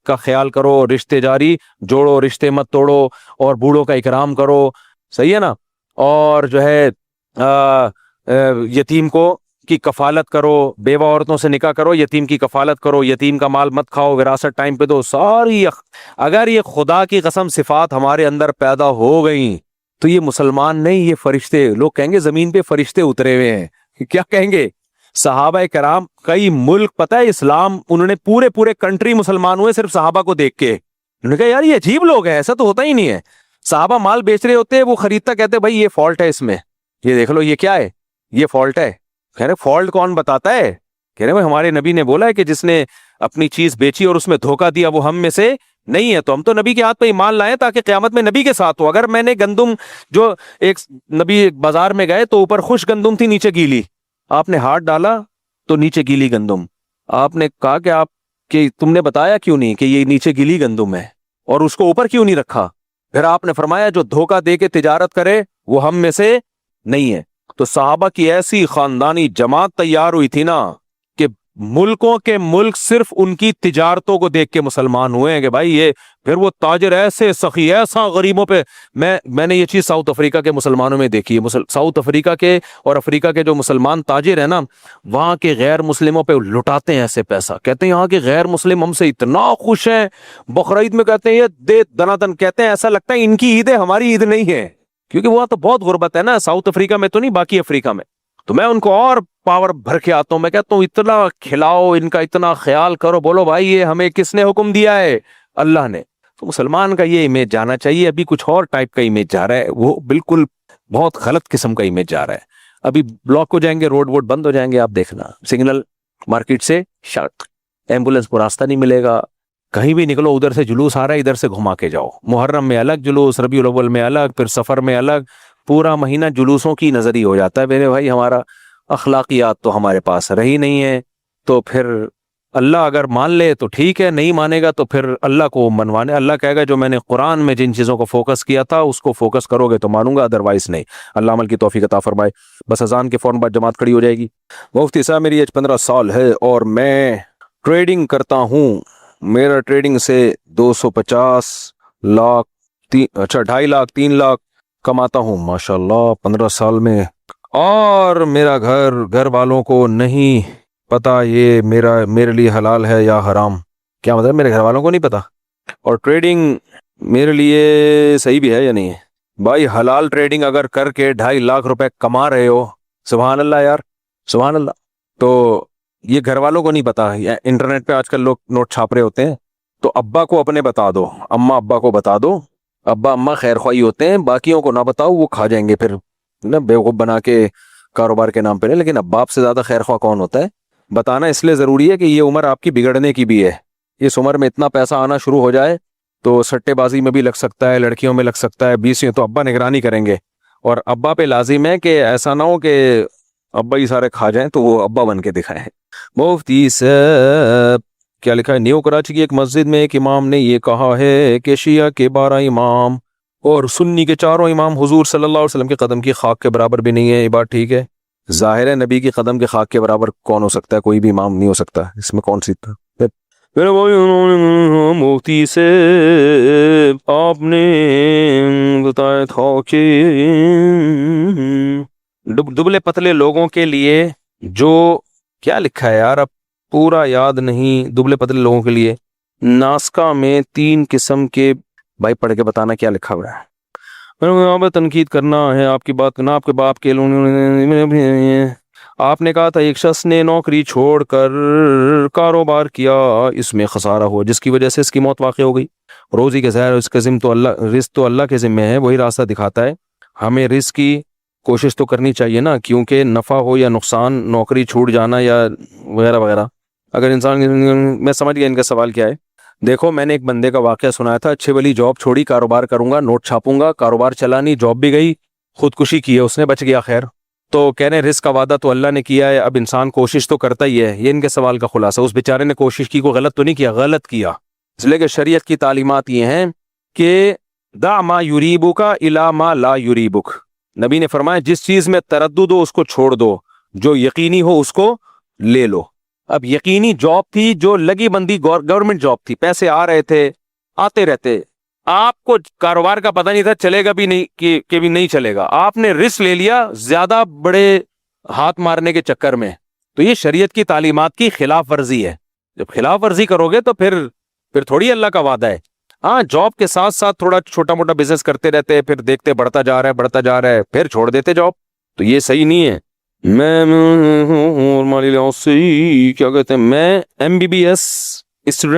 A: کا خیال کرو، رشتے جاری جوڑو، رشتے مت توڑو، اور بوڑھوں کا اکرام کرو. صحیح ہے نا؟ اور جو ہے یتیم کو کی کفالت کرو، بیوہ عورتوں سے نکاح کرو، یتیم کی کفالت کرو، یتیم کا مال مت کھاؤ، وراثت ٹائم پہ دو، ساری اگر یہ خدا کی قسم صفات ہمارے اندر پیدا ہو گئیں تو یہ مسلمان نہیں، یہ فرشتے، لوگ کہیں گے زمین پہ فرشتے اترے ہوئے ہیں، کیا کہیں گے؟ صحابہ کرام کئی ملک، پتہ ہے اسلام انہوں نے پورے کنٹری مسلمان ہوئے صرف صحابہ کو دیکھ کے. انہوں نے کہا یار یہ عجیب لوگ ہیں، ایسا تو ہوتا ہی نہیں ہے. صحابہ مال بیچ رہے ہوتے، وہ خریدتا، کہتے بھائی یہ فالٹ ہے اس میں، یہ دیکھ لو یہ کیا ہے، یہ فالٹ ہے. کہہ رہے فالٹ کون بتاتا ہے؟ کہہ رہے ہمارے نبی نے بولا ہے کہ جس نے اپنی چیز بیچی اور اس میں دھوکہ دیا وہ ہم میں سے نہیں ہے. تو ہم تو نبی کے ہاتھ پہ ایمان لائے تاکہ قیامت میں نبی کے ساتھ ہو. اگر میں نے گندم، جو ایک نبی بازار میں گئے تو اوپر خشک گندم تھی نیچے گیلی، آپ نے ہاتھ ڈالا تو نیچے گیلی گندم، آپ نے کہا کہ تم نے بتایا کیوں نہیں کہ یہ نیچے گیلی گندم ہے اور اس کو اوپر کیوں نہیں رکھا؟ پھر آپ نے فرمایا جو دھوکہ دے کے تجارت کرے وہ ہم میں سے نہیں ہے. تو صحابہ کی ایسی خاندانی جماعت تیار ہوئی تھی نا کہ ملکوں کے ملک صرف ان کی تجارتوں کو دیکھ کے مسلمان ہوئے ہیں کہ بھائی یہ، پھر وہ تاجر ایسے سخی، ایسا غریبوں پہ. میں نے یہ چیز ساؤتھ افریقہ کے مسلمانوں میں دیکھی ہے. ساؤتھ افریقہ کے اور افریقہ کے جو مسلمان تاجر ہیں نا، وہاں کے غیر مسلموں پہ لٹاتے ہیں ایسے پیسہ. کہتے ہیں یہاں کے غیر مسلم ہم سے اتنا خوش ہیں، بقرعید میں کہتے ہیں یہ دے دنا دن، کہتے ہیں ایسا لگتا ہے ان کی عید ہے ہماری عید نہیں ہے، کیونکہ وہاں تو بہت غربت ہے نا، ساؤتھ افریقہ میں تو نہیں، باقی افریقہ میں. تو میں ان کو اور پاور بھر کے آتا ہوں، میں کہتا ہوں اتنا کھلاؤ، ان کا اتنا خیال کرو، بولو بھائی یہ ہمیں کس نے حکم دیا ہے؟ اللہ نے. تو مسلمان کا یہ امیج جانا چاہیے. ابھی کچھ اور ٹائپ کا امیج جا رہا ہے، وہ بالکل بہت غلط قسم کا امیج جا رہا ہے. ابھی بلاک ہو جائیں گے، روڈ ووڈ بند ہو جائیں گے، آپ دیکھنا سگنل مارکیٹ سے شرط، ایمبولینس کو راستہ نہیں ملے گا، کہیں بھی نکلو ادھر سے جلوس آ رہا ہے ادھر سے گھما کے جاؤ. محرم میں الگ جلوس، ربیع الاول میں الگ، پھر سفر میں الگ، پورا مہینہ جلوسوں کی نظری ہو جاتا ہے. میرے بھائی ہمارا اخلاقیات تو ہمارے پاس رہی نہیں ہے. تو پھر اللہ اگر مان لے تو ٹھیک ہے، نہیں مانے گا تو پھر اللہ کو منوانے. اللہ کہے گا جو میں نے قرآن میں جن چیزوں کو فوکس کیا تھا اس کو فوکس کرو گے تو مانوں گا، ادروائز نہیں. اللہ عمل کی توفیق عطا فرمائے. بس اذان کے فوراً بعد جماعت کھڑی ہو جائے گی. مفتی صاحب میری ایج 15 سال ہے اور میں ٹریڈنگ کرتا ہوں. میرا ٹریڈنگ سے 250 لاکھ 2.5 لاکھ 3 لاکھ کماتا ہوں ماشاءاللہ 15 سال میں. اور میرا گھر والوں کو نہیں پتا یہ میرے لیے حلال ہے یا حرام. کیا مطلب میرے گھر والوں کو نہیں پتا؟ اور ٹریڈنگ میرے لیے صحیح بھی ہے یا نہیں ہے؟ بھائی حلال ٹریڈنگ اگر کر کے 2.5 لاکھ روپے کما رہے ہو، سبحان اللہ یار، سبحان اللہ. تو یہ گھر والوں کو نہیں پتا. انٹرنیٹ پہ آج کل لوگ نوٹ چھاپ رہے ہوتے ہیں، تو ابا کو اپنے بتا دو، اماں ابا کو بتا دو. ابا اماں خیر خواہی ہوتے ہیں، باقیوں کو نہ بتاؤ، وہ کھا جائیں گے پھر نا، بیوقوف بنا کے کاروبار کے نام پہ. لیکن اب باپ سے زیادہ خیر خواہ کون ہوتا ہے؟ بتانا اس لیے ضروری ہے کہ یہ عمر آپ کی بگڑنے کی بھی ہے. اس عمر میں اتنا پیسہ آنا شروع ہو جائے تو سٹے بازی میں بھی لگ سکتا ہے، لڑکیوں میں لگ سکتا ہے، 20 تو ابا نگرانی کریں گے. اور ابا پہ لازم ہے کہ ایسا نہ ہو کہ ابا ہی سارے کھا جائیں، تو وہ ابا بن کے دکھائیں. مفتی صاحب کیا لکھا ہے؟ نیو کراچی کی ایک مسجد میں ایک امام نے یہ کہا ہے کہ شیعہ کے 12 امام اور سنی کے 4 امام حضور صلی اللہ علیہ وسلم کے قدم کی خاک کے برابر بھی نہیں ہے. یہ بات ٹھیک ہے؟ ظاہر ہے نبی کی قدم کے خاک کے برابر کون ہو سکتا ہے؟ کوئی بھی امام نہیں ہو سکتا. اس میں کون سی تھا؟ مفتی سے آپ نے بتایا تھا کہ دبلے پتلے لوگوں کے لیے جو، کیا لکھا ہے یار اب پورا یاد نہیں، دبلے پتلے لوگوں کے لیے ناسکا میں 3 قسم کے، بھائی پڑھ کے بتانا کیا لکھا ہوا ہے. یہاں پہ تنقید کرنا ہے آپ کی بات کرنا، آپ کے باپ کے آپ نے کہا تھا ایک شخص نے نوکری چھوڑ کر کاروبار کیا، اس میں خسارہ ہوا جس کی وجہ سے اس کی موت واقع ہو گئی. روزی کے ظاہر اس کا ذمہ تو اللہ، رزق تو اللہ کے ذمہ ہے، وہی راستہ دکھاتا ہے. ہمیں رزق کی کوشش تو کرنی چاہیے نا، کیونکہ نفع ہو یا نقصان، نوکری چھوٹ جانا یا وغیرہ وغیرہ. اگر انسان، میں سمجھ گیا ان کا سوال کیا ہے. دیکھو میں نے ایک بندے کا واقعہ سنایا تھا، اچھے والی جاب چھوڑی، کاروبار کروں گا، نوٹ چھاپوں گا، کاروبار چلانی، جاب بھی گئی، خودکشی کی ہے اس نے، بچ گیا خیر. تو کہہ رہے رزق کا وعدہ تو اللہ نے کیا ہے، اب انسان کوشش تو کرتا ہی ہے. یہ ان کے سوال کا خلاصہ. اس بیچارے نے کوشش کی، کو غلط تو نہیں کیا، غلط کیا. اس لیے کہ شریعت کی تعلیمات یہ ہیں کہ دع ما یریبک الی ما لا یریبک. نبی نے فرمایا جس چیز میں تردد ہو اس کو چھوڑ دو، جو یقینی ہو اس کو لے لو. اب یقینی جاب تھی جو لگی بندی گورنمنٹ جاب تھی، پیسے آ رہے تھے، آتے رہتے. آپ کو کاروبار کا پتہ نہیں تھا چلے گا بھی نہیں کہ بھی نہیں چلے گا، آپ نے رسک لے لیا، زیادہ بڑے ہاتھ مارنے کے چکر میں. تو یہ شریعت کی تعلیمات کی خلاف ورزی ہے. جب خلاف ورزی کرو گے تو پھر تھوڑی اللہ کا وعدہ ہے. ہاں جاب کے ساتھ ساتھ تھوڑا چھوٹا موٹا بزنس کرتے رہتے, پھر دیکھتے بڑھتا جا رہا ہے, پھر چھوڑ دیتے جاب. تو یہ صحیح نہیں ہے. میں کیا کہتے ہیں, میں MBBS اسٹوڈنٹ